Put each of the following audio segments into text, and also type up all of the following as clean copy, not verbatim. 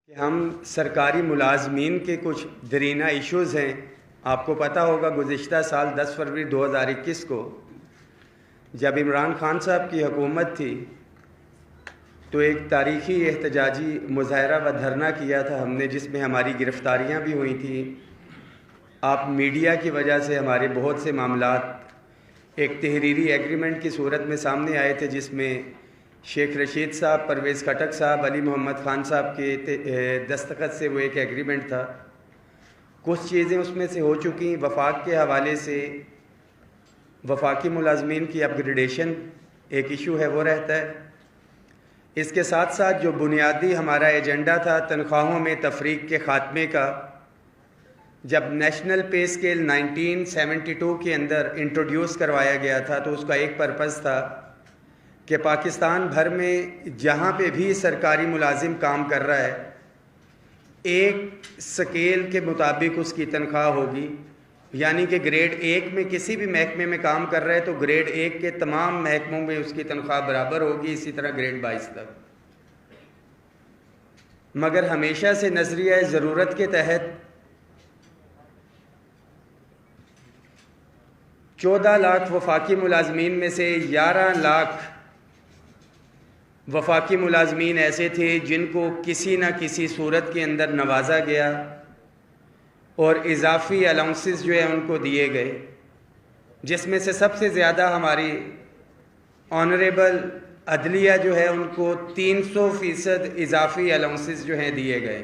कि हम सरकारी मुलाजमीन के कुछ दरीना इश्यूज़ हैं। आपको पता होगा गुज़िश्ता साल 10 फरवरी 2021 को जब इमरान खान साहब की हुकूमत थी तो एक तारीख़ी एहतजाजी मुज़ाहरा व धरना किया था हमने, जिसमें हमारी गिरफ़्तारियाँ भी हुई थी। आप मीडिया की वजह से हमारे बहुत से मामलात एक तहरीरी एग्रीमेंट की सूरत में सामने आए थे, जिसमें शेख रशीद साहब, परवेज़ खटक साहब, अली मोहम्मद ख़ान साहब के दस्तखत से वो एक एग्रीमेंट था। कुछ चीज़ें उसमें से हो चुकी। वफाक के हवाले से वफाकी मुलाजमीन की अपग्रेडेशन एक इशू है, वो रहता है। इसके साथ साथ जो बुनियादी हमारा एजेंडा था तनख्वाहों में तफरीक के ख़ात्मे का, जब नेशनल पे स्केल 1972 के अंदर इंट्रोड्यूस करवाया गया था तो उसका एक पर्पज़ था कि पाकिस्तान भर में जहाँ पे भी सरकारी मुलाजिम काम कर रहा है एक स्केल के मुताबिक उसकी तनख्वाह होगी। यानी कि ग्रेड 1 में किसी भी महकमे में काम कर रहा है तो ग्रेड 1 के तमाम महकमों में उसकी तनख्वाह बराबर होगी, इसी तरह ग्रेड 22 तक। मगर हमेशा से नज़रिया ज़रूरत के तहत 14 लाख वफाकी मुलाजमीन में से 11 लाख वफाकी मुलाजमीन ऐसे थे जिनको किसी न किसी सूरत के अंदर नवाजा गया और इजाफ़ी अलाउंसेस जो है उनको दिए गए, जिसमें से सबसे ज़्यादा हमारी ऑनरेबल अदलिया जो है उनको 300% इजाफ़ी अलाउंसेस जो हैं दिए गए।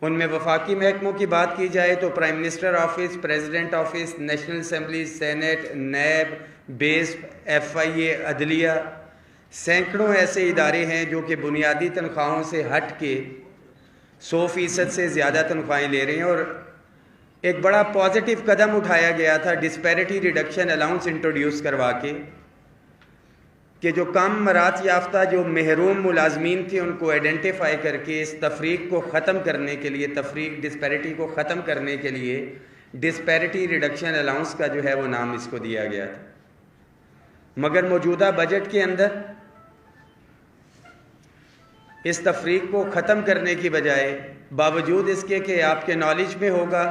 उनमें वफाकी महकमों की बात की जाए तो prime minister office, president office, national assembly, senate, NAB, बेस्प, FIA, अदलिया, सैकड़ों ऐसे इदारे हैं जो कि बुनियादी तनख्वाहों से हट के 100% से ज़्यादा तनख्वाहें ले रहे हैं। और एक बड़ा पॉजिटिव कदम उठाया गया था डिस्पैरिटी रिडक्शन अलाउंस इंट्रोड्यूस करवा के, कि जो कम मरात याफ्ता जो महरूम मुलाजमीन थे उनको आइडेंटिफाई करके इस तफरीक को ख़त्म करने के लिए, तफरीक डिस्पैरिटी को ख़त्म करने के लिए डिस्पैरिटी रिडक्शन अलाउंस का जो है वो नाम इसको दिया गया था। मगर मौजूदा बजट के अंदर इस तफरीक को ख़त्म करने की बजाय, बावजूद इसके कि आपके नॉलेज में होगा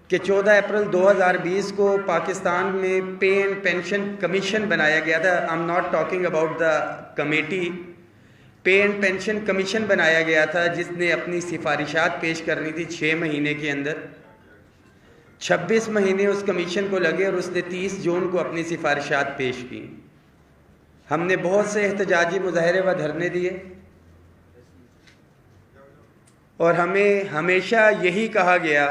कि 14 अप्रैल 2020 को पाकिस्तान में पे एंड पेंशन कमीशन बनाया गया था। I am not talking about the committee. पे एंड पेंशन कमीशन बनाया गया था जिसने अपनी सिफारिशात पेश करनी थी 6 महीने के अंदर। 26 महीने उस कमीशन को लगे और उसने 30 जून को अपनी सिफारिशात पेश की। हमने बहुत से एहतजाजी मुजाहरे व धरने दिए और हमें हमेशा यही कहा गया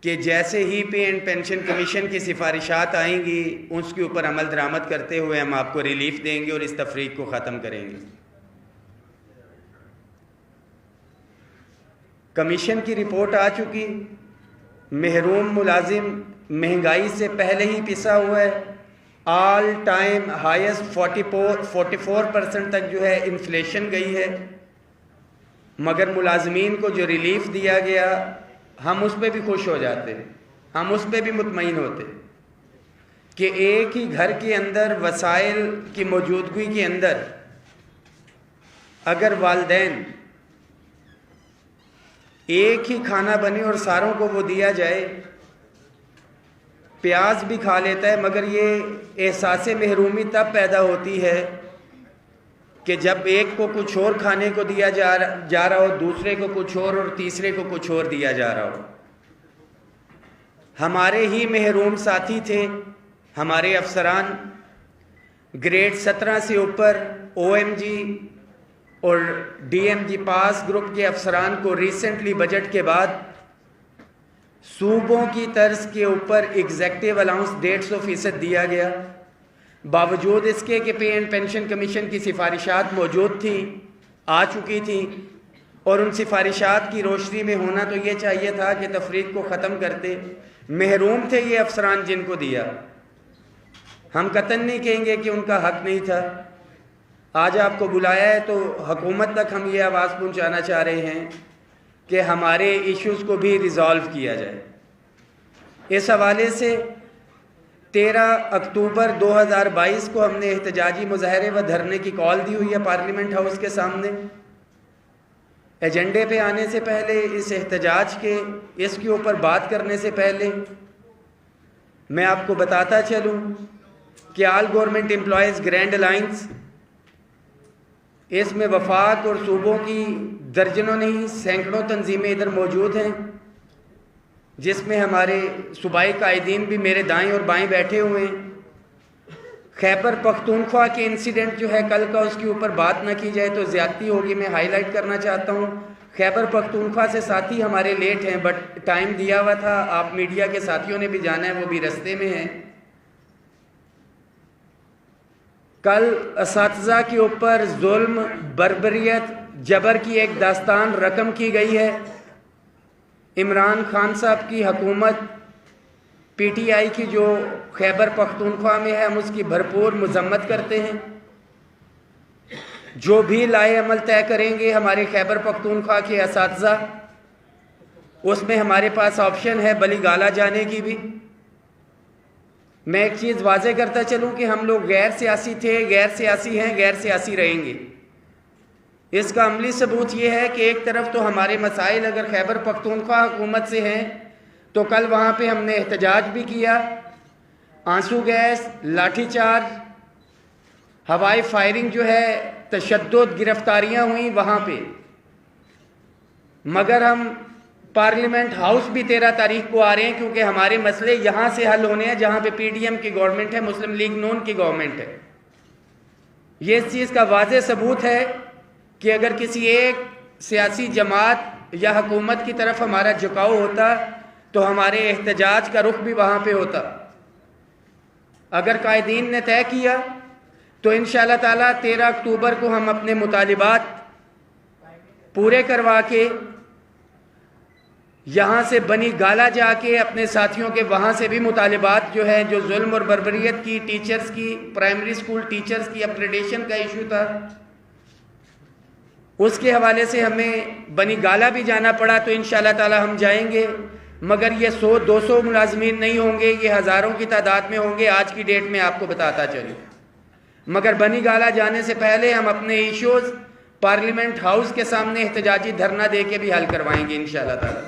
कि जैसे ही पे एंड पेंशन कमीशन की सिफारिशात आएंगी उसके ऊपर अमल दरामद करते हुए हम आपको रिलीफ देंगे और इस तफरीक को ख़त्म करेंगे। कमीशन की रिपोर्ट आ चुकी। महरूम मुलाजिम महंगाई से पहले ही पिसा हुआ है। ऑल टाइम हाईएस्ट 44% तक जो है इन्फ्लेशन गई है। मगर मुलाजमीन को जो रिलीफ दिया गया हम उस पर भी खुश हो जाते, हम उस पर भी मुतमईन होते कि एक ही घर के अंदर वसाइल की मौजूदगी के अंदर अगर वालिदैन एक ही खाना बने और सारों को वो दिया जाए, प्याज भी खा लेता है। मगर ये एहसास महरूमी तब पैदा होती है कि जब एक को कुछ और खाने को दिया जा रहा हो, दूसरे को कुछ और तीसरे को कुछ और दिया जा रहा हो। हमारे ही महरूम साथी थे, हमारे अफसरान ग्रेड 17 से ऊपर OMG और DMG पास ग्रुप के अफसरान को रिसेंटली बजट के बाद सूबों की तर्ज के ऊपर एग्जेक्टिव अलाउंस 150% दिया गया। बावजूद इसके कि पे एंड पेंशन कमीशन की सिफारिशात मौजूद थी, आ चुकी थी और उन सिफारिशात की रोशनी में होना तो ये चाहिए था कि तफरीक को ख़त्म करते। महरूम थे ये अफसरान जिनको दिया, हम कतन नहीं कहेंगे कि उनका हक नहीं था। आज आपको बुलाया है तो हुकूमत तक हम ये आवाज़ पहुँचाना चाह रहे हैं कि हमारे इश्यूज़ को भी रिज़ॉल्व किया जाए। इस हवाले से 13 अक्टूबर 2022 को हमने एहतजाजी मुजाहरे व धरने की कॉल दी हुई है पार्लियामेंट हाउस के सामने। एजेंडे पे आने से पहले, इस एहतजाज के इसके ऊपर बात करने से पहले मैं आपको बताता चलूं कि all government employees grand alliance, इसमें वफाक और सूबों की दर्जनों नहीं सैकड़ों तंजीमें इधर मौजूद हैं, जिसमें हमारे सूबाई कायदीन भी मेरे दाएं और बाएं बैठे हुए हैं। खैबर पख्तूनख्वा के इंसिडेंट जो है कल का, उसके ऊपर बात ना की जाए तो ज़्यादती होगी। मैं हाईलाइट करना चाहता हूँ, खैबर पख्तूनख्वा से साथी हमारे लेट हैं, बट टाइम दिया हुआ था। आप मीडिया के साथियों ने भी जाना है, वो भी रास्ते में हैं। कल असातिज़ा के ऊपर जुल्म, बर्बरियत, जबर की एक दास्तान रकम की गई है। इमरान खान साहब की हुकूमत, पीटीआई की जो खैबर पख्तूनख्वा में है, हम उसकी भरपूर मजम्मत करते हैं। जो भी लाए अमल तय करेंगे हमारे खैबर पख्तूनख्वा के असातिज़ा, उसमें हमारे पास ऑप्शन है बली गाला जाने की भी। मैं एक चीज़ वाज़े करता चलूँ कि हम लोग गैर सियासी थे, गैर सियासी हैं, गैर सियासी रहेंगे। इसका अमली सबूत ये है कि एक तरफ तो हमारे मसाइल अगर खैबर पख्तूनख्वा हुकूमत से हैं तो कल वहाँ पे हमने एहतजाज भी किया, आंसू गैस, लाठीचार्ज, हवाई फायरिंग जो है, तशद्दुद, गिरफ्तारियाँ हुई वहाँ पे। मगर हम पार्लियामेंट हाउस भी 13 तारीख को आ रहे हैं, क्योंकि हमारे मसले यहाँ से हल होने हैं जहाँ पे पीडीएम की गवर्नमेंट है, मुस्लिम लीग नून की गवर्नमेंट है। ये इस चीज़ का वाज़े सबूत है कि अगर किसी एक सियासी जमात या हुकूमत की तरफ हमारा झुकाव होता तो हमारे एहतजाज का रुख भी वहाँ पे होता। अगर कायदीन ने तय किया तो इंशाअल्लाह ताला 13 अक्टूबर को हम अपने मुतालिबात पूरे करवा के यहाँ से बनी गाला जाके अपने साथियों के वहाँ से भी मुतालिबात जो है, जो जुल्म और बर्बरियत की, टीचर्स की, प्राइमरी स्कूल टीचर्स की अपग्रेडेशन का इशू था, उसके हवाले से हमें बनी गाला भी जाना पड़ा तो इंशाअल्लाह ताला हम जाएंगे। मगर ये 100-200 मुलाजमीन नहीं होंगे, ये हज़ारों की तादाद में होंगे। आज की डेट में आपको बताता चलूँ, मगर बनी गाला जाने से पहले हम अपने इश्यूज़ पार्लियामेंट हाउस के सामने एहतजाजी धरना दे के भी हल करवाएंगे इंशाअल्लाह ताला।